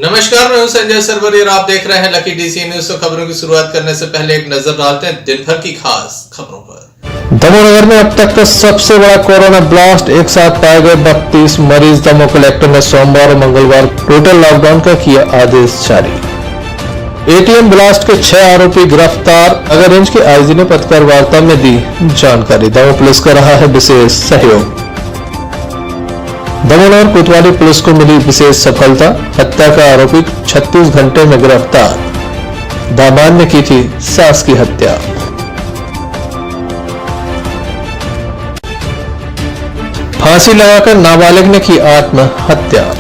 नमस्कार, मैं हूं संजय सरवरी और आप देख रहे हैं लकी डीसी न्यूज। तो खबरों की शुरुआत करने से पहले एक नजर डालते हैं दिन भर की खास खबरों पर। दमोह में अब तक का सबसे बड़ा कोरोना ब्लास्ट, एक साथ पाए गए 32 मरीज। दमोह कलेक्टर ने सोमवार और मंगलवार टोटल लॉकडाउन का किया आदेश जारी। एटीएम ब्लास्ट के 6 आरोपी गिरफ्तार। नगर रेंज के आईजी ने पत्रकार वार्ता में दी जानकारी। दमोह पुलिस का रहा है विशेष सहयोग। दमोह और कोतवाली पुलिस को मिली विशेष सफलता। हत्या का आरोपी 36 घंटे में गिरफ्तार। दामाद ने की थी सास की हत्या। फांसी लगाकर नाबालिग ने की आत्महत्या।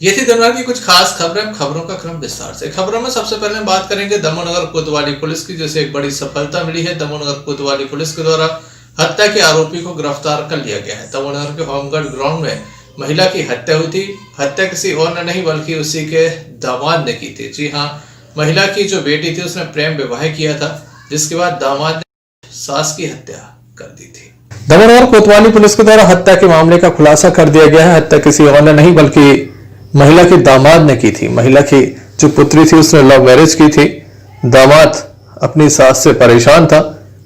ये थी दिन भर की कुछ खास खबरें। खबरों का क्रम विस्तार से। खबरों में सबसे पहले बात करेंगे दमोह नगर कोतवाली पुलिस की, जिसे एक बड़ी सफलता मिली है। दमोह नगर कोतवाली पुलिस के द्वारा हत्या के आरोपी को गिरफ्तार कर लिया गया है। दमोह नगर के होमगार्ड ग्राउंड में महिला की हत्या हुई थी। हत्या किसी और ने नहीं बल्कि उसी के दामाद ने की थी। जी हाँ, महिला की जो बेटी थी उसने प्रेम विवाह किया था, जिसके बाद दामाद ने सास की हत्या कर दी थी। दमोह नगर कोतवाली पुलिस के द्वारा हत्या के मामले का खुलासा कर दिया गया है। हत्या किसी और ने नहीं बल्कि महिला के दामाद ने की थी। महिला की जो पुत्री थी उसने लव मैरिज की थी। दामाद अपनी सास से परेशान था,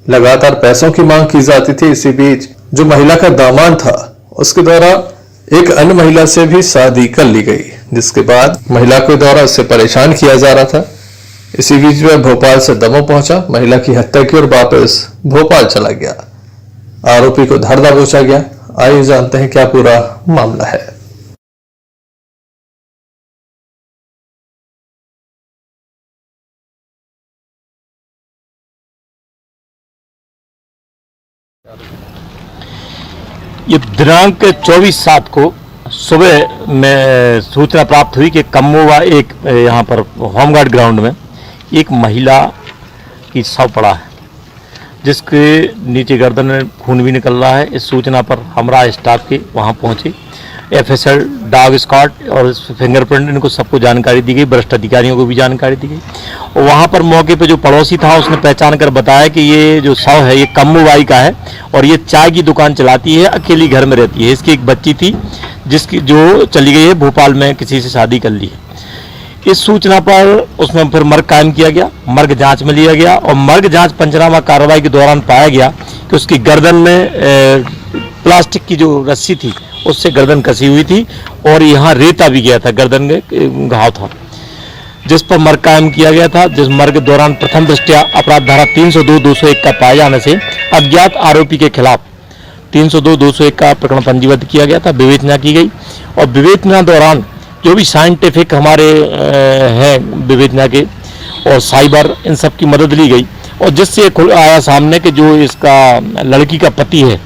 लगातार पैसों की मांग की जाती थी। इसी बीच जो महिला का दामाद था उसके द्वारा एक अन्य महिला से भी शादी कर ली गई, जिसके बाद महिला के द्वारा उससे परेशान किया जा रहा था। इसी बीच वह भोपाल से दमोह पहुंचा, महिला की हत्या की और वापस भोपाल चला गया। आरोपी को धर दबोचा गया। आइए जानते हैं क्या पूरा मामला है। ये दिनांक 24/7 को सुबह में सूचना प्राप्त हुई कि कम्मोवा एक यहाँ पर होमगार्ड ग्राउंड में एक महिला की शव पड़ा है, जिसके नीचे गर्दन में खून भी निकल रहा है। इस सूचना पर हमरा स्टाफ के वहाँ पहुँचे। एफएसएल, डॉग स्क्वाड और फिंगरप्रिंट, इनको सबको जानकारी दी गई। वरिष्ठ अधिकारियों को भी जानकारी दी गई। और वहाँ पर मौके पे जो पड़ोसी था उसने पहचान कर बताया कि ये जो शव है ये कम्मूबाई का है और ये चाय की दुकान चलाती है, अकेली घर में रहती है। इसकी एक बच्ची थी जिसकी जो चली गई है भोपाल में, किसी से शादी कर ली है। इस सूचना पर उसमें फिर मर्ग कायम किया गया, मर्ग जांच में लिया गया और मर्ग जांच पंचनामा कार्रवाई के दौरान पाया गया कि उसकी गर्दन में प्लास्टिक की जो रस्सी थी उससे गर्दन कसी हुई थी और यहाँ रेता भी गया था, गर्दन में घाव था, जिस पर मर्ग कायम किया गया था। जिस मर्ग के दौरान प्रथम दृष्टया अपराध धारा 302-201 का पाए जाने से अज्ञात आरोपी के खिलाफ 302-201 का प्रकरण पंजीबद्ध किया गया था। विवेचना की गई और विवेचना दौरान जो भी साइंटिफिक हमारे हैं विवेचना के और साइबर, इन सब की मदद ली गई और जिससे आया सामने कि जो इसका लड़की का पति है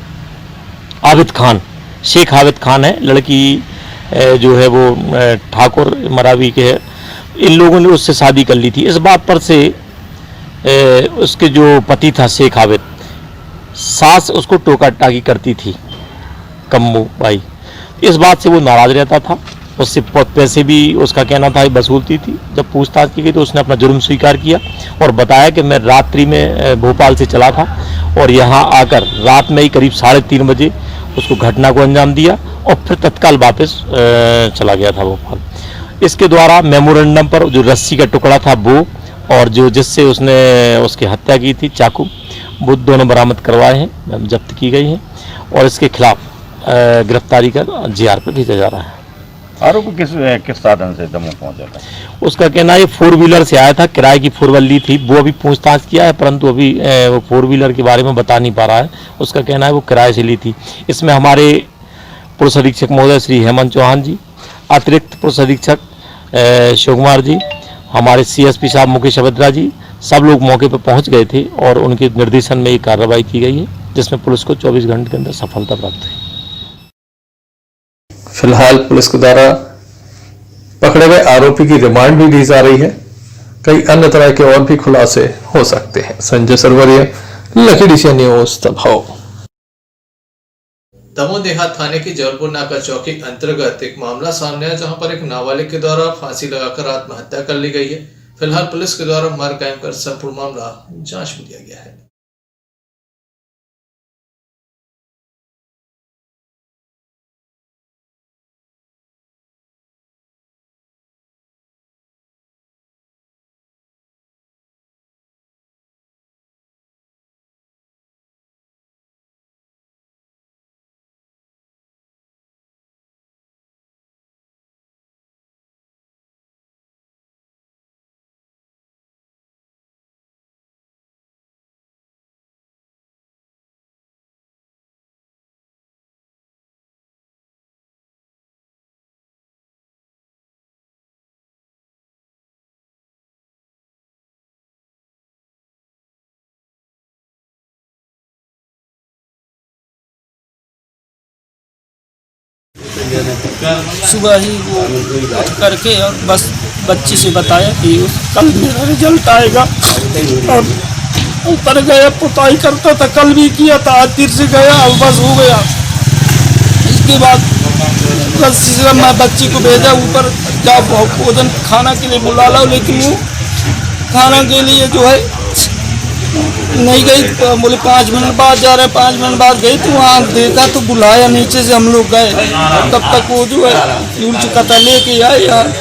आबिद खान, शेख आबिद खान है, लड़की जो है वो ठाकुर मरावी के है, इन लोगों ने उससे शादी कर ली थी। इस बात पर से उसके जो पति था शेख आबिद, सास उसको टोका टाकी करती थी कम्मू भाई। इस बात से वो नाराज रहता था, उससे पैसे भी उसका कहना था वसूलती थी। जब पूछताछ की गई तो उसने अपना जुर्म स्वीकार किया और बताया कि मैं रात्रि में भोपाल से चला था और यहाँ आकर रात में ही करीब 3:30 बजे उसको घटना को अंजाम दिया और फिर तत्काल वापस चला गया था भोपाल। इसके द्वारा मेमोरेंडम पर जो रस्सी का टुकड़ा था वो और जो जिससे उसने उसकी हत्या की थी चाकू, वो दोनों बरामद करवाए हैं, जब्त की गई हैं और इसके खिलाफ गिरफ्तारी का जीआर पर भेजा जा रहा है। आरोपी किस साधन से दमोह पहुंचा था? उसका कहना है 4 व्हीलर से आया था, किराए की 4 व्हीलर ली थी। वो अभी पूछताछ किया है, परंतु अभी वो 4 व्हीलर के बारे में बता नहीं पा रहा है। उसका कहना है वो किराए से ली थी। इसमें हमारे पुलिस अधीक्षक महोदय श्री हेमंत चौहान जी, अतिरिक्त पुलिस अधीक्षक शिव कुमार जी, हमारे सीएसपी साहब मुकेश अबद्रा जी, सब लोग मौके पर पहुँच गए थे और उनके निर्देशन में ये कार्रवाई की गई है, जिसमें पुलिस को 24 घंटे के अंदर सफलता प्राप्त हुई। फिलहाल पुलिस के द्वारा पकड़े गए आरोपी की रिमांड भी ली जा रही है। कई अन्य तरह के और भी खुलासे हो सकते हैं। Sanjay Sarwariya, Lucky DC News, Damoh. Damoh देहात थाने की जबलपुर नाका चौकी अंतर्गत एक मामला सामने आया, जहां पर एक नाबालिग के द्वारा फांसी लगाकर आत्महत्या कर ली गई है। फिलहाल पुलिस के द्वारा मर्ग कायम कर संपूर्ण मामला जांच में लिया गया है। सुबह ही वो उठ करके और बस बच्ची से बताया कि कल मेरा रिजल्ट आएगा, और ऊपर गया पुताई करता था, कल भी किया था, आज फिर से गया, अब बस हो गया। इसके बाद बस मैं बच्ची को भेजा ऊपर, जाओ भोजन खाना के लिए बुला लो, लेकिन वो खाना के लिए जो है नहीं गई। तो बोले 5 मिनट बाद जा रहे, 5 मिनट बाद गई तो वहाँ देखा तो बुलाया, नीचे से हम लोग गए, तब तक वो जो है यूं चुका था, लेके आए यार।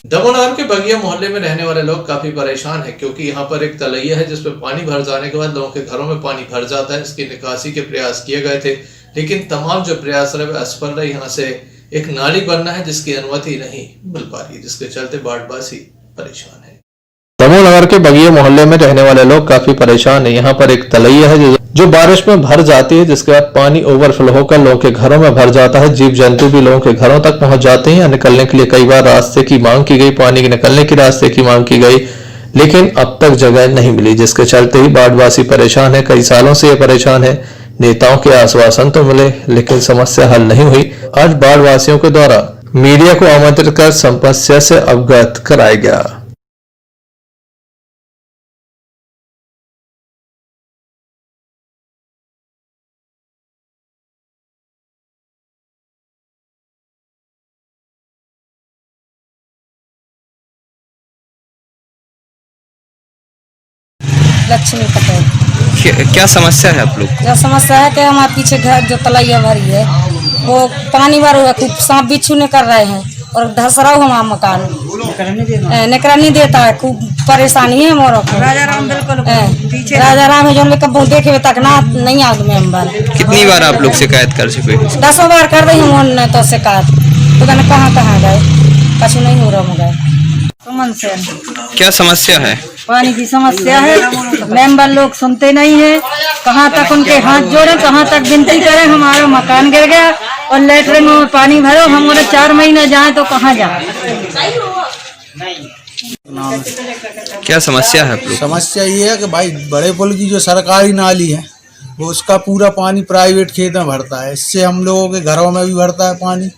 दमोनगर के बगिया मोहल्ले में रहने वाले लोग काफी परेशान हैं, क्योंकि यहाँ पर एक तलैया है जिसमें पानी भर जाने के बाद लोगों के घरों में पानी भर जाता है। इसकी निकासी के प्रयास किए गए थे, लेकिन तमाम जो प्रयास रहे असफल रहे। यहाँ से एक नाली बनना है जिसकी अनुमति नहीं मिल पा रही, जिसके चलते बाढ़वासी परेशान है। दमोनगर के बगिया मोहल्ले में रहने वाले लोग काफी परेशान है। यहाँ पर एक तलैया है जो बारिश में भर जाती है, जिसके बाद पानी ओवरफ्लो होकर लोगों के घरों में भर जाता है। जीव जंतु भी लोगों के घरों तक पहुंच जाते हैं। निकलने के लिए कई बार रास्ते की मांग की गई, पानी के निकलने की रास्ते की मांग की गई, लेकिन अब तक जगह नहीं मिली, जिसके चलते ही बाढ़वासी परेशान है। कई सालों से ये परेशान है। नेताओं के आश्वासन तो मिले, लेकिन समस्या हल नहीं हुई। आज बाढ़वासियों के द्वारा मीडिया को आमंत्रित कर समस्या से अवगत कराया गया। लक्ष्मी पटेल। क्या समस्या है आप लोग? जो समस्या है कि हमारे पीछे घर जो तलैया भरी है वो पानी भर हुआ, खूब सांप बिच्छू ने कर रहे हैं और धसरा हुआ हमारा मकान निकरा नहीं देता है। खूब परेशानी है मोरो को। राजाराम बिल्कुल राजाराम है जो हम कब देखे तक ना नहीं आग में हम। कितनी बार आप लोग शिकायत कर चुके? 10 बार कर रही हूँ तो शिकायत, तो कहाँ गए, कछु नहीं हो रहा गए। क्या समस्या है? पानी की समस्या है, मेंबर लोग सुनते नहीं है। कहाँ तक उनके हाथ जोड़े, कहाँ तक विनती करें। हमारा मकान गिर गया और लेटरिन में पानी भरो, हम 4 महीने जाए तो कहाँ जाए। क्या समस्या है आप लोग? समस्या ये है कि भाई बड़े पुल की जो सरकारी नाली है वो उसका पूरा पानी प्राइवेट खेत में भरता है। इससे हम लोगों के घरों में भी भरता है पानी।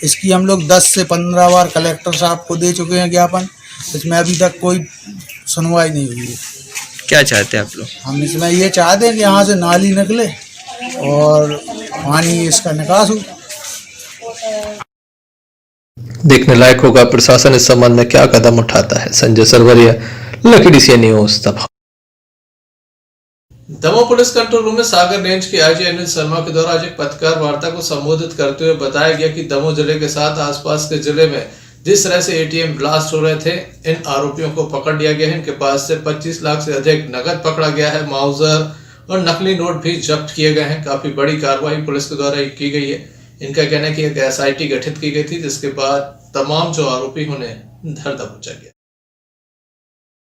इसकी हम लोग 10 से 15 बार कलेक्टर साहब को दे चुके हैं ज्ञापन, इसमें अभी तक कोई सुनवाई नहीं हुई है। क्या चाहते हैं आप लोग? हम इसमें ये चाहते हैं कि यहाँ से नाली निकले और पानी इसका निकास हो। देखने लायक होगा प्रशासन इस संबंध में क्या कदम उठाता है। संजय सरवरिया, लकड़ी से news Damoh. Damoh police control room में सागर रेंज के आईजी अनिल शर्मा के द्वारा आज एक पत्रकार वार्ता को संबोधित करते हुए बताया गया कि दमोह जिले के साथ आसपास के जिले में जिस तरह से एटीएम ब्लास्ट हो रहे थे, इन आरोपियों को पकड़ लिया गया है। इनके पास से 25 लाख से अधिक नकद पकड़ा गया है। माउजर और नकली नोट भी जब्त किए गए हैं। काफी बड़ी कार्रवाई पुलिस के द्वारा की गई है। इनका कहना है कि एक SIT गठित की गई थी, जिसके बाद तमाम जो आरोपी उन्हें धर दबोचा गया।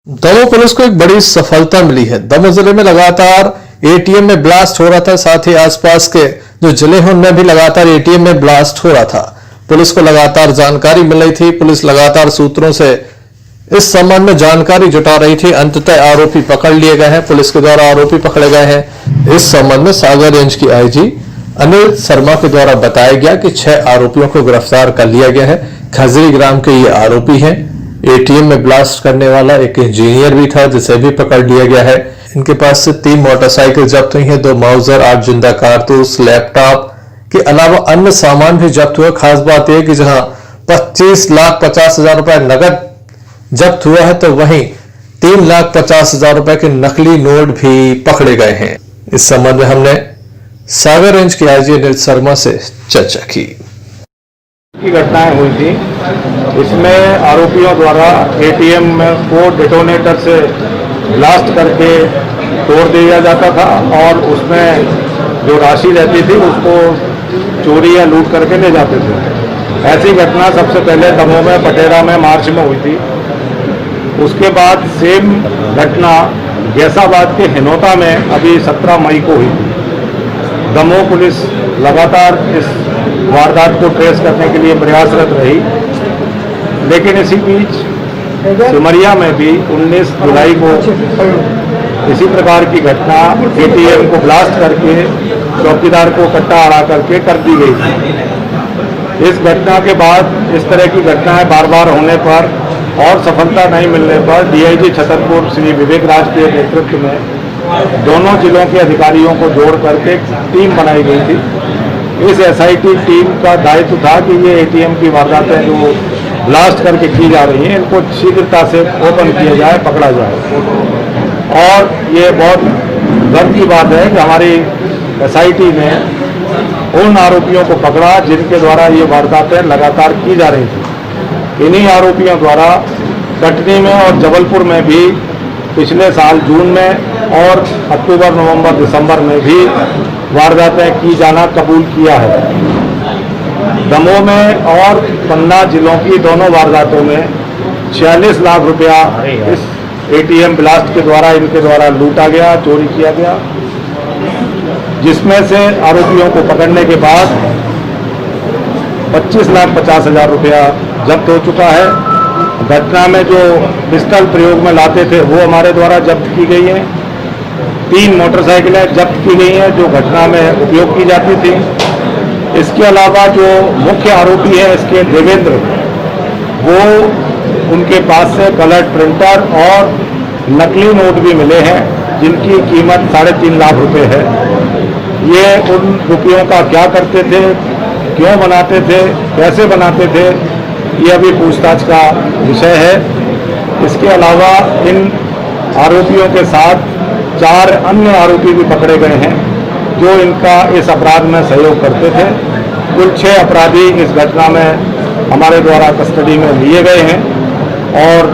दमोह पुलिस को एक बड़ी सफलता मिली है। दमोह जिले में लगातार एटीएम में ब्लास्ट हो रहा था, साथ ही आसपास के जो जिले हैं उनमें भी लगातार एटीएम में ब्लास्ट हो रहा था। पुलिस को लगातार जानकारी मिल रही थी। पुलिस लगातार सूत्रों से इस संबंध में जानकारी जुटा रही थी। अंततः आरोपी पकड़ लिए गए हैं। पुलिस के द्वारा आरोपी पकड़े गए हैं। इस संबंध में सागर रेंज की आईजी अनिल शर्मा के द्वारा बताया गया कि 6 आरोपियों को गिरफ्तार कर लिया गया है। खजरी ग्राम के ये आरोपी हैं। एटीएम में ब्लास्ट करने वाला एक इंजीनियर भी था, जिसे भी पकड़ लिया गया है। इनके पास से 3 मोटरसाइकिल जब्त हुई हैं, 2 माउजर, 8 जिंदा कारतूस, लैपटॉप के अलावा अन्य सामान भी जब्त हुआ। खास बात यह कि जहां 25,50,000 रुपए नगद जब्त हुआ है, तो वहीं 3,50,000 रुपए के नकली नोट भी पकड़े गए हैं। इस संबंध में हमने सागर रेंज के आईजी अनिल शर्मा से चर्चा की। घटनाएं हुई थी, इसमें आरोपियों द्वारा एटीएम को डेटोनेटर से ब्लास्ट करके तोड़ दिया जाता था और उसमें जो राशि रहती थी उसको चोरी या लूट करके ले जाते थे। ऐसी घटना सबसे पहले दमोह में पटेरा में मार्च में हुई थी। उसके बाद सेम घटना गैसाबाद के हिनोता में अभी 17 मई को हुई थी। दमोह पुलिस लगातार इस वारदात को ट्रेस करने के लिए प्रयासरत रही, लेकिन इसी बीच सिमरिया में भी 19 जुलाई को इसी प्रकार की घटना एटीएम को ब्लास्ट करके चौकीदार को कट्टा अड़ा करके कर दी गई थी। इस घटना के बाद इस तरह की घटनाएं बार बार होने पर और सफलता नहीं मिलने पर डीआईजी छतरपुर श्री विवेक राज के नेतृत्व में दोनों जिलों के अधिकारियों को जोड़ करके टीम बनाई गई थी। इस एसआईटी टीम का दायित्व था कि ये एटीएम की वारदातें जो ब्लास्ट करके की जा रही हैं इनको शीघ्रता से ओपन किया जाए, पकड़ा जाए। और ये बहुत गर्व की बात है कि हमारी एसआईटी ने उन आरोपियों को पकड़ा जिनके द्वारा ये वारदातें लगातार की जा रही थी। इन्हीं आरोपियों द्वारा कटनी में और जबलपुर में भी पिछले साल जून में और अक्टूबर, नवंबर, दिसंबर में भी वारदातें की जाना कबूल किया है। दमोह में और पन्ना जिलों की दोनों वारदातों में 46 लाख रुपया इस एटीएम ब्लास्ट के द्वारा इनके द्वारा लूटा गया, चोरी किया गया, जिसमें से आरोपियों को पकड़ने के बाद 25,50,000 रुपया जब्त हो चुका है। घटना में जो पिस्टल प्रयोग में लाते थे वो हमारे द्वारा जब्त की गई हैं। 3 मोटरसाइकिलें जब्त की गई हैं जो घटना में उपयोग की जाती थी। इसके अलावा जो मुख्य आरोपी है इसके देवेंद्र, वो उनके पास से कलर प्रिंटर और नकली नोट भी मिले हैं जिनकी कीमत 3.5 लाख रुपए है। ये उन रुपयों का क्या करते थे, क्यों बनाते थे, कैसे बनाते थे, ये अभी पूछताछ का विषय है। इसके अलावा इन आरोपियों के साथ 4 अन्य आरोपी भी पकड़े गए हैं जो इनका इस अपराध में सहयोग करते थे। कुल 6 अपराधी इस घटना में हमारे द्वारा कस्टडी में लिए गए हैं और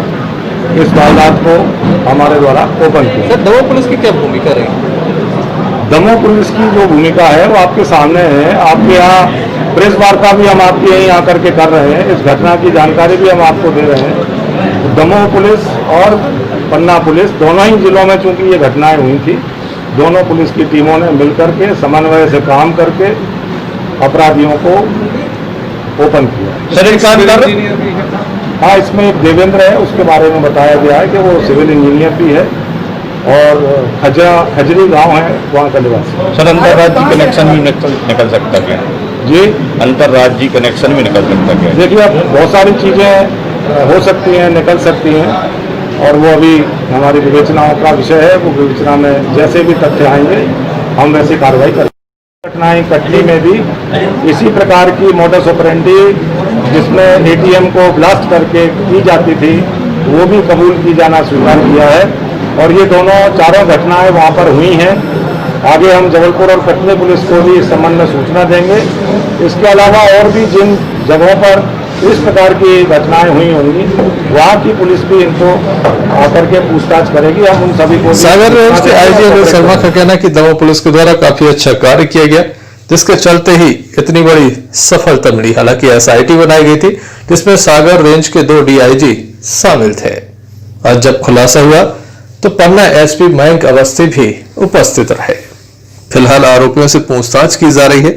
इस वारदात को हमारे द्वारा ओपन किया। सर, दमोह पुलिस की क्या भूमिका रही? दमोह पुलिस की जो भूमिका है वो आपके सामने है। आपके यहाँ प्रेस वार्ता भी हम आपके यहीं आकर के कर रहे हैं, इस घटना की जानकारी भी हम आपको दे रहे हैं। दमोह पुलिस और पन्ना पुलिस दोनों ही जिलों में चूंकि ये घटनाएं हुई थी, दोनों पुलिस की टीमों ने मिलकर के समन्वय से काम करके अपराधियों को ओपन किया। हाँ, इसमें एक देवेंद्र है, उसके बारे में बताया गया है कि वो सिविल इंजीनियर भी है और खजरी गांव है वहाँ का निवासी। सर, अंतर्राज्यीय कनेक्शन भी निकल सकता क्या? जी, अंतर्राज्यीय कनेक्शन भी निकल सकता क्या? देखिए, अब बहुत सारी चीज़ें हो सकती हैं, निकल सकती हैं और वो अभी हमारी विवेचनाओं का विषय है। वो विवेचना में जैसे भी तथ्य आएंगे हम वैसी कार्रवाई करेंगे। घटनाएं कटनी में भी इसी प्रकार की मोडस ऑपरेंडी जिसमें एटीएम को ब्लास्ट करके की जाती थी वो भी कबूल की जाना स्वीकार किया है और ये दोनों 4 घटनाएं वहाँ पर हुई हैं। आगे हम जबलपुर और कटनी पुलिस को भी इस संबंध में सूचना देंगे। इसके अलावा और भी जिन जगहों पर इस प्रकार की घटनाएं हुई होंगी वहाँ की पुलिस भी इनको आकर के पूछताछ करेगी। हम उन सभी को सागर रेंज के आईजी अनिल शर्मा का कहना है कि दमोह पुलिस के द्वारा काफी अच्छा कार्य किया गया, जिसके चलते ही इतनी बड़ी सफलता मिली। हालांकि एसआईटी बनाई गई थी जिसमें सागर रेंज के 2 डीआईजी शामिल थे और जब खुलासा हुआ तो पन्ना एसपी मयंक अवस्थी भी उपस्थित रहे। फिलहाल आरोपियों से पूछताछ की जा रही है।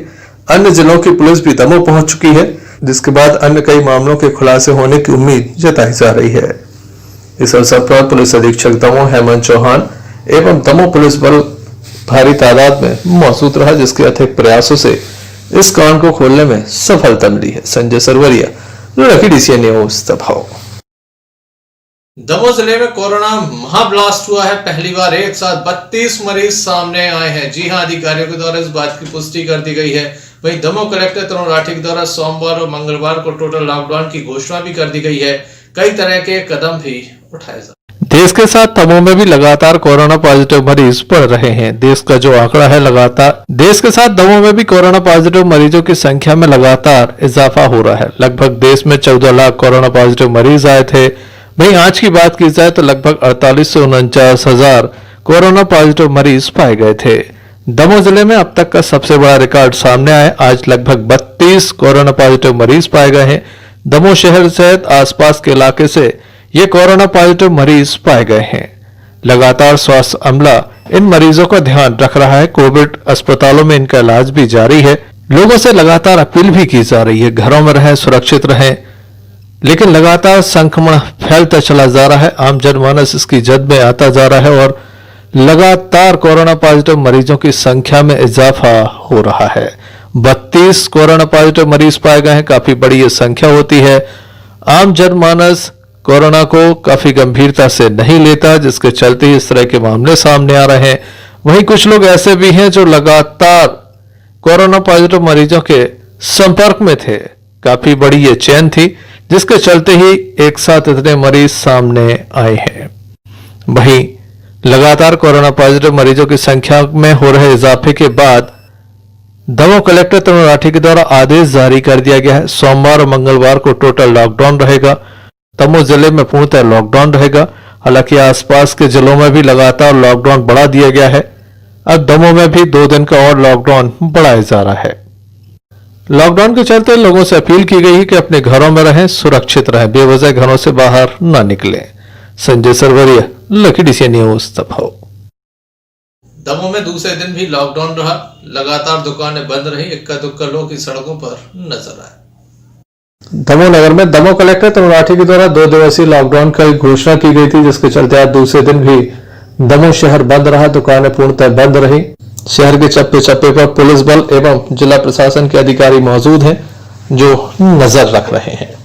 अन्य जिलों की पुलिस भी दमोह पहुंच चुकी है, जिसके बाद अन्य कई मामलों के खुलासे होने की उम्मीद जताई जा रही है। इस अवसर पर पुलिस अधीक्षक दमोह हेमंत चौहान एवं दमोह पुलिस बल भारी तादाद में मौजूद रहा, जिसके अथक प्रयासों से इस कांड को खोलने में सफलता मिली है। Sanjay Sarwaria, DCN news, Damoh. दमोह जिले में कोरोना महाब्लास्ट हुआ है। पहली बार एक साथ 32 मरीज सामने आए हैं। जी हां, अधिकारियों के द्वारा इस बात की पुष्टि कर दी गई है। वहीं दमोह कलेक्टर तरुण राठी के द्वारा सोमवार और मंगलवार को टोटल लॉकडाउन की घोषणा भी कर दी गई है। कई तरह के कदम भी उठाए जा देश के साथ दमोह में भी लगातार कोरोना पॉजिटिव मरीज बढ़ रहे हैं। देश का जो आंकड़ा है लगातार देश के साथ दमोह में भी कोरोना पॉजिटिव मरीजों की संख्या में लगातार इजाफा हो रहा है। लगभग देश में 14 लाख कोरोना पॉजिटिव मरीज आए थे। वहीं आज की बात की जाए तो लगभग 48 से 49 हजार कोरोना पॉजिटिव मरीज पाए गए थे। दमोह जिले में अब तक का सबसे बड़ा रिकॉर्ड सामने आया। आज लगभग 32 कोरोना पॉजिटिव मरीज पाए गए हैं। दमोह शहर सहित आसपास के इलाके से ये कोरोना पॉजिटिव मरीज पाए गए हैं। लगातार स्वास्थ्य अमला इन मरीजों का ध्यान रख रहा है। कोविड अस्पतालों में इनका इलाज भी जारी है। लोगों से लगातार अपील भी की जा रही है, घरों में रहें, सुरक्षित रहें, लेकिन लगातार संक्रमण फैलता चला जा रहा है। आम जनमानस इसकी जद में आता जा रहा है और लगातार कोरोना पॉजिटिव मरीजों की संख्या में इजाफा हो रहा है। 32 कोरोना पॉजिटिव मरीज पाए गए हैं। काफी बड़ी ये संख्या होती है। आम जनमानस कोरोना को काफी गंभीरता से नहीं लेता, जिसके चलते ही इस तरह के मामले सामने आ रहे हैं। वहीं कुछ लोग ऐसे भी हैं जो लगातार कोरोना पॉजिटिव मरीजों के संपर्क में थे। काफी बड़ी ये चेन थी, जिसके चलते ही एक साथ इतने मरीज सामने आए हैं। वहीं लगातार कोरोना पॉजिटिव मरीजों की संख्या में हो रहे इजाफे के बाद दमोह कलेक्टर तरुण राठी के द्वारा आदेश जारी कर दिया गया है। सोमवार और मंगलवार को टोटल लॉकडाउन रहेगा। दमोह जिले में पूर्णतः लॉकडाउन रहेगा। हालांकि आसपास के जिलों में भी लगातार लॉकडाउन बढ़ा दिया गया है। अब दमोह में भी 2 दिन का और लॉकडाउन बढ़ाया जा रहा है। लॉकडाउन के चलते लोगों से अपील की गई है कि अपने घरों में रहें, सुरक्षित रहें, बेवजह घरों से बाहर न निकलें। Sanjay Sarwariya, Lucky DC News, Damoh. Damoh में दूसरे दिन भी लॉकडाउन रहा। लगातार दुकानें बंद रही। इक्का दुक्का लोग इस सड़कों पर नजर आए। दमोह नगर में दमोह कलेक्टर तरुण राठी के द्वारा 2 दिवसीय लॉकडाउन की घोषणा की गई थी, जिसके चलते आज दूसरे दिन भी दमोह शहर बंद रहा। दुकानें पूर्णतः बंद रही। शहर के चप्पे चप्पे पर पुलिस बल एवं जिला प्रशासन के अधिकारी मौजूद हैं, जो नजर रख रहे हैं।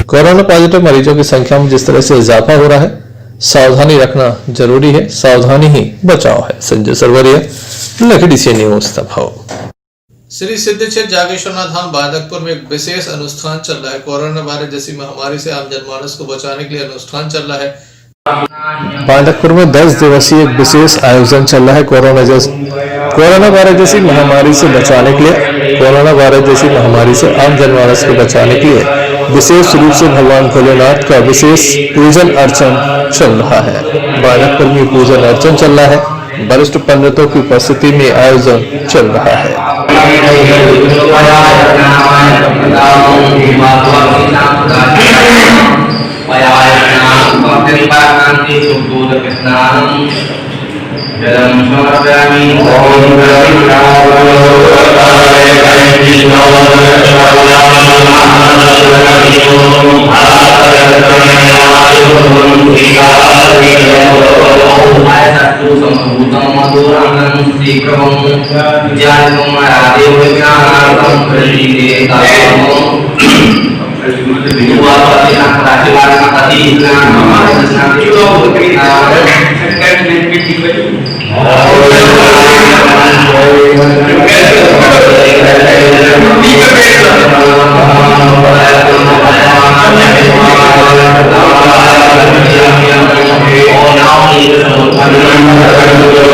कोरोना पॉजिटिव मरीजों की संख्या में जिस तरह से इजाफा हो रहा है, सावधानी रखना जरूरी है। सावधानी ही बचाव है। Sanjay Sarwariya, Lucky DC News, Damoh. Shri सिद्ध क्षेत्र जागेश्वरनाथ धाम बांदकपुर में एक विशेष अनुष्ठान चल रहा है। कोरोना वायरस जैसी महामारी से आम जनमानस को बचाने के लिए अनुष्ठान चल रहा है। बांदकपुर में 10 दिवसीय एक विशेष आयोजन चल रहा है। कोरोना वायरस जैसी महामारी से बचाने के लिए, कोरोना वायरस जैसी महामारी से आम जनमानस को बचाने के लिए विशेष रूप से भगवान भोलेनाथ का विशेष पूजन अर्चन चल रहा है। बांदकपुर में पूजन अर्चन चल रहा है। वरिष्ठ पंडितों की उपस्थिति में आयोजन चल रहा है। और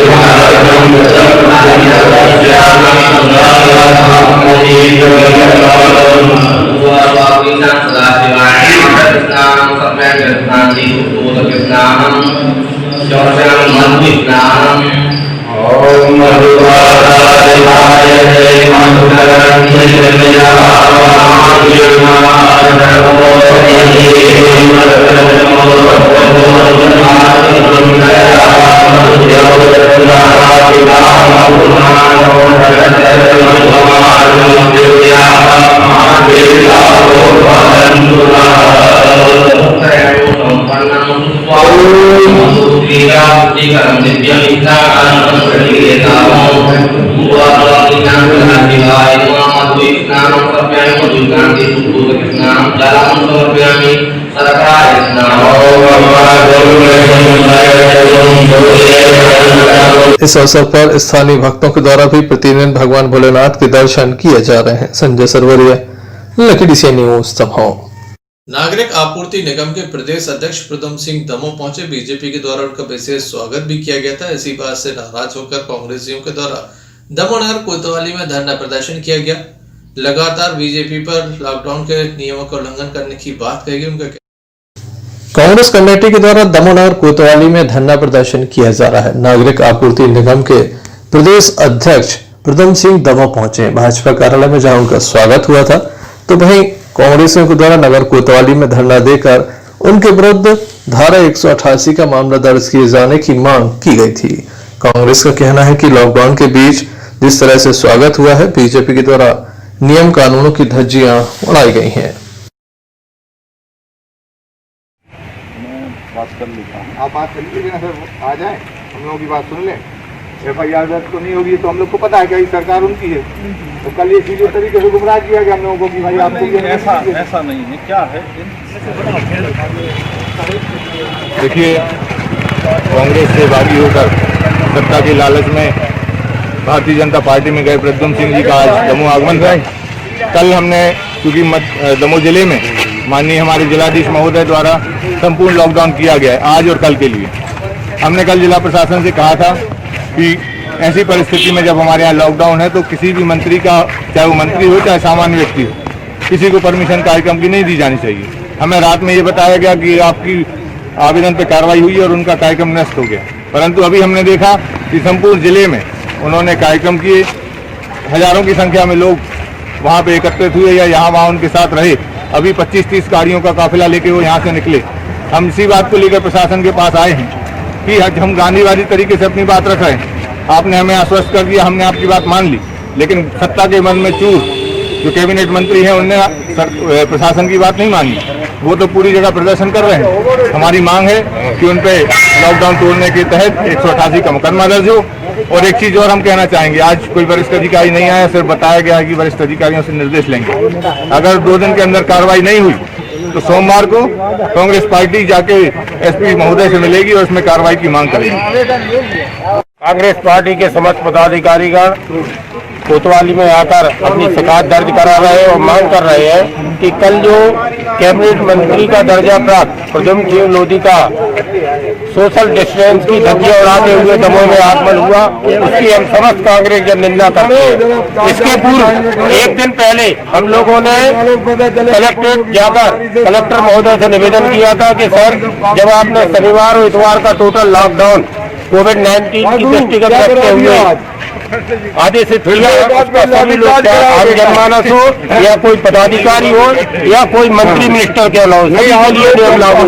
इस अवसर पर स्थानीय भक्तों के द्वारा भी प्रतिदिन भगवान भोलेनाथ के दर्शन किए जा रहे हैं। Sanjay Sarwariya, Lucky News, Damoh. नागरिक आपूर्ति निगम के प्रदेश अध्यक्ष प्रदम सिंह दमोह पहुंचे। बीजेपी के द्वारा उनका विशेष स्वागत भी किया गया था। इसी बात से नाराज होकर कांग्रेसियों के द्वारा दमोह नगर कोतवाली में धरना प्रदर्शन किया गया। लगातार बीजेपी पर लॉकडाउन के नियमों का उल्लंघन करने की बात कही गई। उनका कांग्रेस कमेटी के द्वारा दमोह नगर कोतवाली में धरना प्रदर्शन किया जा रहा है। नागरिक आपूर्ति निगम के प्रदेश अध्यक्ष प्रदम सिंह दमोह पहुंचे भाजपा कार्यालय में, जहां उनका स्वागत हुआ था। तो वहीं कांग्रेसियों के द्वारा नगर कोतवाली में धरना देकर उनके विरुद्ध धारा 188 का मामला दर्ज किए जाने की मांग की गई थी। कांग्रेस का कहना है कि लॉकडाउन के बीच जिस तरह से स्वागत हुआ है, बीजेपी के द्वारा नियम कानूनों की धज्जियां उड़ाई गई हैं। बात कर लेता हूँ, आप बात कर लीजिए ना सर, आ जाए हम लोगों की बात सुन लें। FIR दर्ज तो नहीं होगी तो हम लोग को पता है कि सरकार उनकी है, तो कल ये सीधे तरीके से गुमराह किया गया हम लोगों को कि भाई आपको ऐसा नहीं है। क्या है देखिए, कांग्रेस से बागी होकर सत्ता के लालच में भारतीय जनता पार्टी में गए प्रद्युम्न सिंह जी का आज दमोह आगमन है। कल हमने क्योंकि दमोह जिले में माननीय हमारे जिलाधीश महोदय द्वारा संपूर्ण लॉकडाउन किया गया है आज और कल के लिए। हमने कल जिला प्रशासन से कहा था कि ऐसी परिस्थिति में जब हमारे यहाँ लॉकडाउन है तो किसी भी मंत्री का, चाहे वो मंत्री हो चाहे सामान्य व्यक्ति हो, किसी को परमिशन कार्यक्रम की नहीं दी जानी चाहिए। हमें रात में ये बताया गया कि आपकी आवेदन पर कार्रवाई हुई और उनका कार्यक्रम नष्ट हो गया, परंतु अभी हमने देखा कि संपूर्ण जिले में उन्होंने कार्यक्रम किए। हजारों की संख्या में लोग वहाँ पे एकत्रित हुए या यहाँ वहाँ उनके साथ रहे। अभी 25-30 गाड़ियों का काफिला लेके वो यहाँ से निकले। हम इसी बात को लेकर प्रशासन के पास आए हैं कि हम गांधीवादी तरीके से अपनी बात रख रहे हैं। आपने हमें आश्वस्त कर दिया, हमने आपकी बात मान ली, लेकिन सत्ता के मन में चूर जो कैबिनेट मंत्री हैं उनने प्रशासन की बात नहीं मानी, वो तो पूरी जगह प्रदर्शन कर रहे हैं। हमारी मांग है कि उन पे लॉकडाउन तोड़ने के तहत 188 का मुकदमा दर्ज हो। और एक चीज और हम कहना चाहेंगे, आज कोई वरिष्ठ अधिकारी नहीं आया, सिर्फ बताया गया है कि वरिष्ठ अधिकारियों से निर्देश लेंगे। अगर 2 दिन के अंदर कार्रवाई नहीं हुई तो सोमवार को कांग्रेस पार्टी जाके SP महोदय से मिलेगी और इसमें कार्रवाई की मांग करेगी। कांग्रेस पार्टी के समस्त पदाधिकारीगण कोतवाली में आकर अपनी शिकायत दर्ज करा रहे हैं और मांग कर रहे हैं कि कल जो कैबिनेट मंत्री का दर्जा प्राप्त प्रद्युम्न सिंह लोधी का सोशल डिस्टेंस की धज्जियां उड़ाते हुए दमोह में आगमन हुआ, उसकी हम समस्त कांग्रेस जन निंदा करते हैं। इसके पूर्व एक दिन पहले हम लोगों ने कलेक्ट्रेट जाकर कलेक्टर महोदय से निवेदन किया था कि सर, जब आपने शनिवार और इतवार का टोटल लॉकडाउन कोविड-19 की दृष्टिगत रखते हुए आदेशित किया, सभी लोग, आम जनमानस हो या कोई पदाधिकारी हो या कोई मंत्री मिनिस्टर के अलावा नियम लागू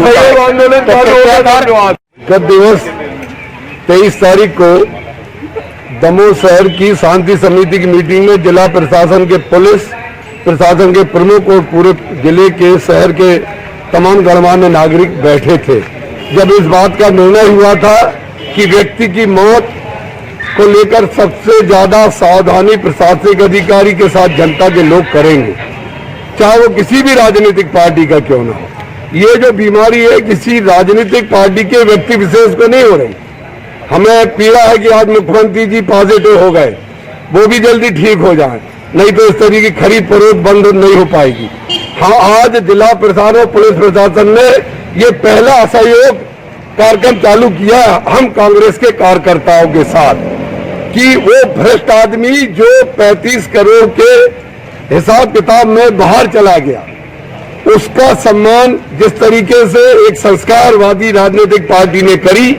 होगा। गत दिवस 23 तारीख को दमोह शहर की शांति समिति की मीटिंग में जिला प्रशासन के पुलिस प्रशासन के प्रमुख और पूरे जिले के शहर के तमाम गणमान्य नागरिक बैठे थे। जब इस बात का निर्णय हुआ था कि व्यक्ति की मौत को लेकर सबसे ज्यादा सावधानी प्रशासनिक अधिकारी के साथ जनता के लोग करेंगे, चाहे वो किसी भी राजनीतिक पार्टी का क्यों ना हो। ये जो बीमारी है किसी राजनीतिक पार्टी के व्यक्ति विशेष को नहीं हो रही। हमें पीड़ा है कि आज मुख्यमंत्री जी पॉजिटिव हो गए, वो भी जल्दी ठीक हो जाए, नहीं तो इस तरह की खरीद फरोख्त बंद नहीं हो पाएगी। हाँ, आज जिला प्रशासन और पुलिस प्रशासन ने ये पहला असहयोग कार्यक्रम चालू किया हम कांग्रेस के कार्यकर्ताओं के साथ कि वो भ्रष्ट आदमी जो 35 करोड़ के हिसाब किताब में बाहर चला गया, उसका सम्मान जिस तरीके से एक संस्कारवादी राजनीतिक पार्टी ने करी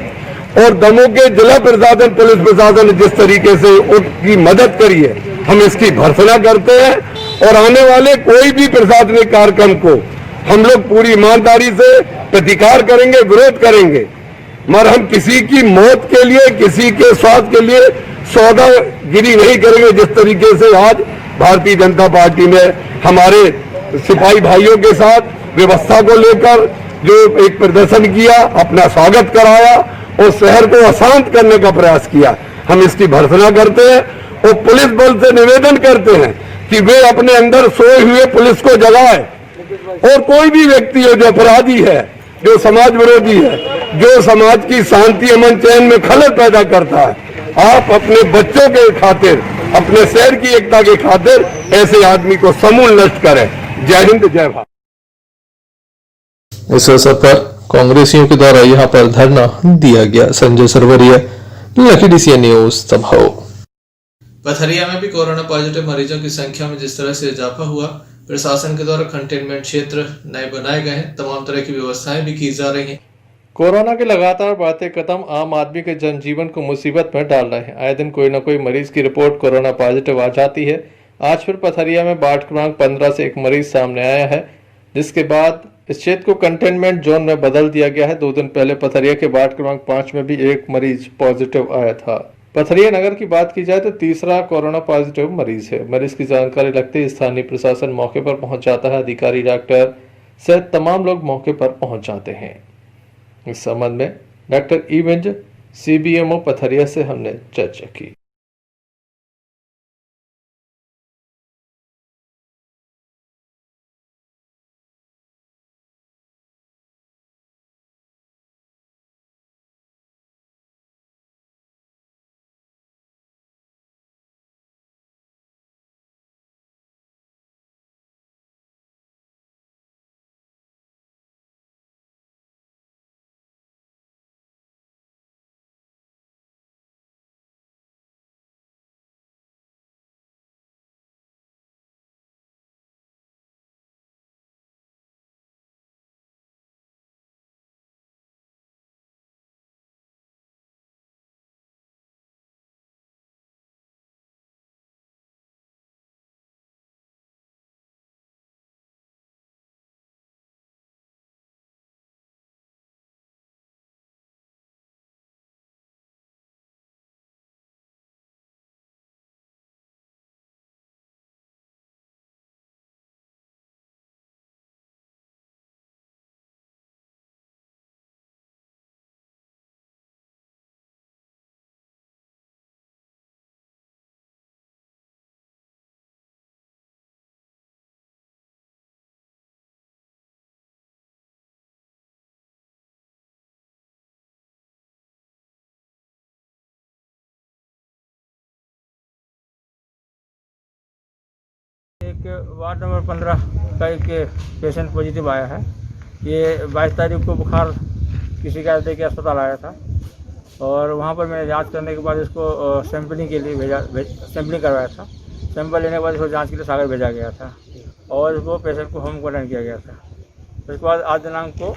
और दमोह के जिला प्रशासन पुलिस प्रशासन ने जिस तरीके से उनकी मदद करी है, हम इसकी भर्त्सना करते हैं। और आने वाले कोई भी प्रशासनिक कार्यक्रम को हम लोग पूरी ईमानदारी से प्रतिकार करेंगे, विरोध करेंगे, मगर हम किसी की मौत के लिए, किसी के स्वास्थ्य के लिए सौदागिरी नहीं करेंगे। जिस तरीके से आज भारतीय जनता पार्टी ने हमारे सिपाही भाइयों के साथ व्यवस्था को लेकर जो एक प्रदर्शन किया, अपना स्वागत कराया और शहर को अशांत करने का प्रयास किया, हम इसकी भर्त्सना करते हैं और पुलिस बल से निवेदन करते हैं कि वे अपने अंदर सोए हुए पुलिस को जगाए और कोई भी व्यक्ति हो जो अपराधी है, जो समाज विरोधी है, जो समाज की शांति अमन चैन में खलल पैदा करता है, आप अपने बच्चों के खातिर, अपने शहर की एकता के खातिर ऐसे आदमी को समूल नष्ट करें। जय हिंद, जय भारत। इस अवसर पर कांग्रेसियों के द्वारा यहां पर धरना दिया गया। Sanjay Sarwariya, Lucky DCN News, Damoh. Pathariya में भी कोरोना पॉजिटिव मरीजों की संख्या में जिस तरह से इजाफा हुआ, प्रशासन के द्वारा कंटेनमेंट क्षेत्र नए बनाए गए हैं, तमाम तरह की व्यवस्थाएं भी की जा रही हैं। कोरोना के लगातार बढ़ते कदम आम आदमी के जनजीवन को मुसीबत में डाल रहे हैं। आए दिन कोई न कोई मरीज की रिपोर्ट कोरोना पॉजिटिव आ जाती है। आज फिर पथरिया में वार्ड क्रमांक 15 से एक मरीज सामने आया है, जिसके बाद इस क्षेत्र को कंटेनमेंट जोन में बदल दिया गया है। 2 दिन पहले पथरिया के वार्ड क्रमांक 5 में भी एक मरीज पॉजिटिव आया था। पथरिया नगर की बात की जाए तो तीसरा कोरोना पॉजिटिव मरीज है। मरीज की जानकारी लगते ही स्थानीय प्रशासन मौके पर पहुंच जाता है। अधिकारी, डॉक्टर सहित तमाम लोग मौके पर पहुंच जाते हैं। इस संबंध में डॉक्टर ईवेंज CBMO पथरिया से हमने चर्चा की। एक वार्ड नंबर 15 का एक पेशेंट पॉजिटिव आया है। ये 22 तारीख को बुखार की शिकायत दे के अस्पताल आया था और वहाँ पर मैंने जांच करने के बाद इसको सैंपलिंग के लिए सैंपलिंग करवाया था। सैंपल लेने के बाद इसको जांच के लिए सागर भेजा गया था और इसको पेशेंट को होम क्वारंटाइन किया गया था। उसके बाद आज दिनांक को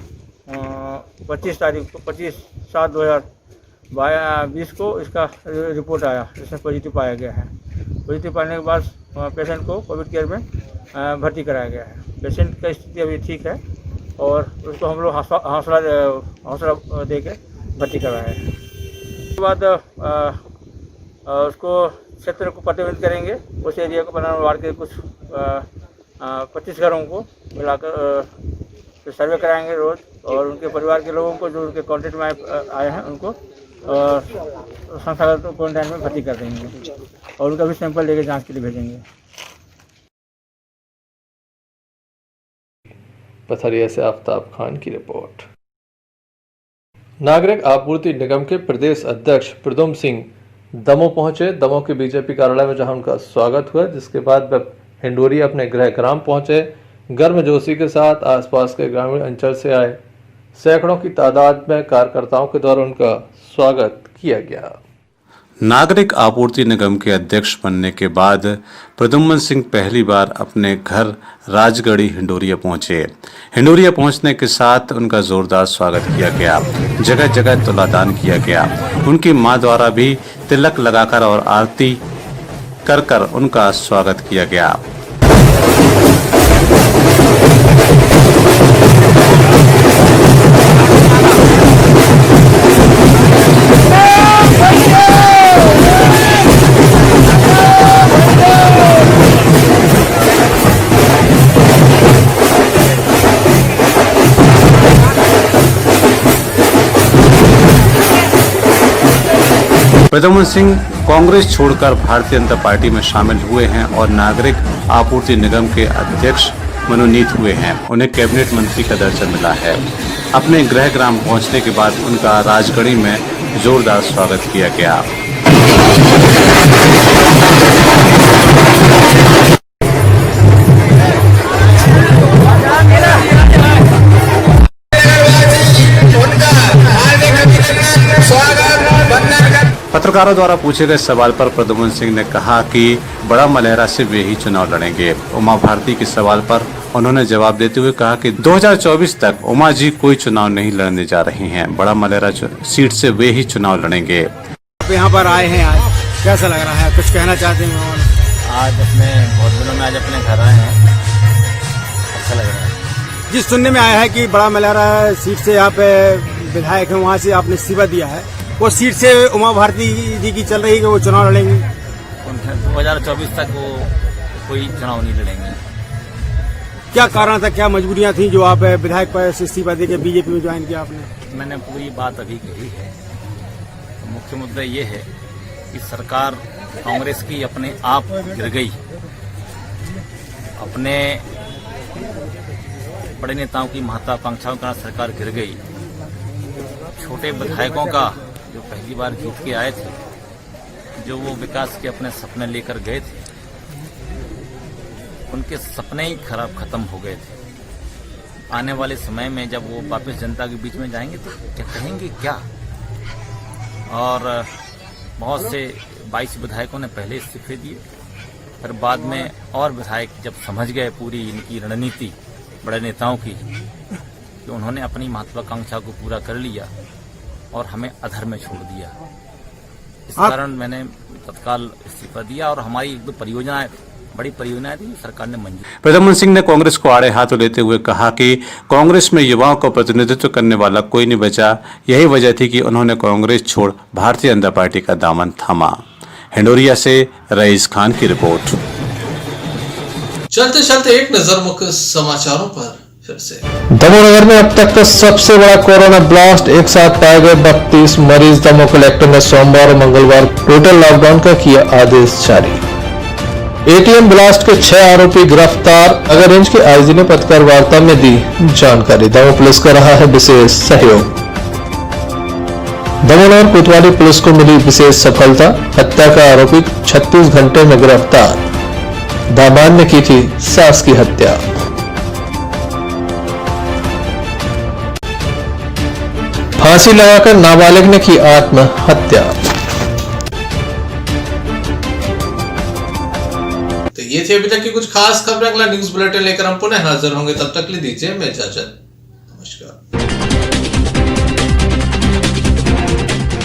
25 तारीख को 25/7/2020 को इसका रिपोर्ट आया, इसमें पॉजिटिव पाया गया है। पॉजिटिव पाने के बाद पेशेंट को कोविड केयर में भर्ती कराया गया है। पेशेंट का स्थिति अभी ठीक है और उसको हम लोग हौसला दे के भर्ती कराया है। उसके बाद उसको क्षेत्र को प्रतिबंधित करेंगे। उस एरिया को 15 वार्ड के कुछ 25 घरों को मिलाकर सर्वे कराएंगे रोज़ और उनके परिवार के लोगों को जो उनके कॉन्टेक्ट में आए हैं उनको संस्थागत क्वारंटाइन में भर्ती कर देंगे और उनका भी सैंपल लेके जांच के लिए भेजेंगे। पथरिया से आफ्ताब खान की रिपोर्ट। नागरिक आपूर्ति निगम के प्रदेश अध्यक्ष प्रदुम सिंह दमोह पहुंचे। दमोह के बीजेपी कार्यालय में जहां उनका स्वागत हुआ, जिसके बाद वह हिंडोरी अपने गृह ग्राम पहुंचे। गर्मजोशी के साथ आसपास के ग्रामीण अंचल से आए सैकड़ों की तादाद में कार्यकर्ताओं के द्वारा उनका स्वागत किया गया। नागरिक आपूर्ति निगम के अध्यक्ष बनने के बाद प्रद्युम्न सिंह पहली बार अपने घर राजगढ़ी हिंडोरिया पहुंचे। हिंडोरिया पहुंचने के साथ उनका जोरदार स्वागत किया गया। जगह जगह तुलादान किया गया। उनकी मां द्वारा भी तिलक लगाकर और आरती कर उनका स्वागत किया गया। प्रद्युम्न सिंह कांग्रेस छोड़कर भारतीय जनता पार्टी में शामिल हुए हैं और नागरिक आपूर्ति निगम के अध्यक्ष मनोनीत हुए हैं। उन्हें कैबिनेट मंत्री का दर्जा मिला है। अपने गृह ग्राम पहुंचने के बाद उनका राजगढ़ी में जोरदार स्वागत किया गया। पत्रकारों द्वारा पूछे गए सवाल पर प्रद्युम्न सिंह ने कहा कि बड़ा मलहरा से वे ही चुनाव लड़ेंगे। उमा भारती के सवाल पर उन्होंने जवाब देते हुए कहा कि 2024 तक उमा जी कोई चुनाव नहीं लड़ने जा रही हैं। बड़ा मलहरा सीट से वे ही चुनाव लड़ेंगे। आप यहाँ पर आए हैं, आज कैसा लग रहा है, कुछ कहना चाहते हैं? आज अपने बहुत दिनों में आज अपने घर आए हैं, अच्छा लग रहा है। जिस सुनने में आया है कि बड़ा मलहरा सीट से यहाँ पे विधायक है, वहाँ से आपने इस्तीफा दिया है, वो सीट से उमा भारती जी की चल रही है कि वो चुनाव लड़ेंगी? 2024 तक वो कोई चुनाव नहीं लड़ेंगे। क्या कारण था, क्या मजबूरियां थी जो आप विधायक पर से इस्तीफा देकर बीजेपी में ज्वाइन किया आपने? मैंने पूरी बात अभी कही है। तो मुख्य मुद्दा ये है कि सरकार कांग्रेस की अपने आप गिर गई। अपने बड़े नेताओं की महत्वाकांक्षाओं के कारण सरकार गिर गई। छोटे विधायकों का जो पहली बार जीत के आए थे, जो वो विकास के अपने सपने लेकर गए थे, उनके सपने ही खत्म हो गए थे। आने वाले समय में जब वो वापस जनता के बीच में जाएंगे तो क्या कहेंगे क्या? और बहुत से 22 विधायकों ने पहले इस्तीफे दिए, फिर बाद में और विधायक जब समझ गए पूरी इनकी रणनीति बड़े नेताओं की कि उन्होंने अपनी महत्वाकांक्षा को पूरा कर लिया और हमें अधर में छोड़ दिया। इस कारण मैंने तत्काल इस्तीफा दिया और हमारी एक दो परियोजनाएं, बड़ी परियोजनाएं थी, सरकार ने मंजूर। प्रद्युम्न सिंह ने कांग्रेस को आड़े हाथों लेते हुए कहा कि कांग्रेस में युवाओं का प्रतिनिधित्व करने वाला कोई नहीं बचा। यही वजह थी कि उन्होंने कांग्रेस छोड़ भारतीय जनता पार्टी का दामन थामा। हिंडोरिया से रईस खान की रिपोर्ट। चलते चलते एक नजर मुख्य समाचारों पर फिर से। दमोह में अब तक का सबसे बड़ा कोरोना ब्लास्ट, एक साथ पाए गए 32 मरीज। दमोह कलेक्टर ने सोमवार और मंगलवार टोटल लॉकडाउन का किया आदेश जारी। एटीएम ब्लास्ट के 6 आरोपी गिरफ्तार। नगर रेंज के आईजी ने पत्रकार वार्ता में दी जानकारी। दमोह पुलिस का रहा है विशेष सहयोग। दमोह और कोतवाली पुलिस को मिली विशेष सफलता। हत्या का आरोपी 36 घंटे में गिरफ्तार। दामाद ने की थी सास की हत्या। फांसी लगाकर नाबालिग ने की आत्महत्या। तो ये थी अभी तक की कुछ खास खबरें। अगला न्यूज बुलेटिन लेकर हम पुनः हाजिर होंगे। तब तक ले दीजिए मैं इजाजत। नमस्कार।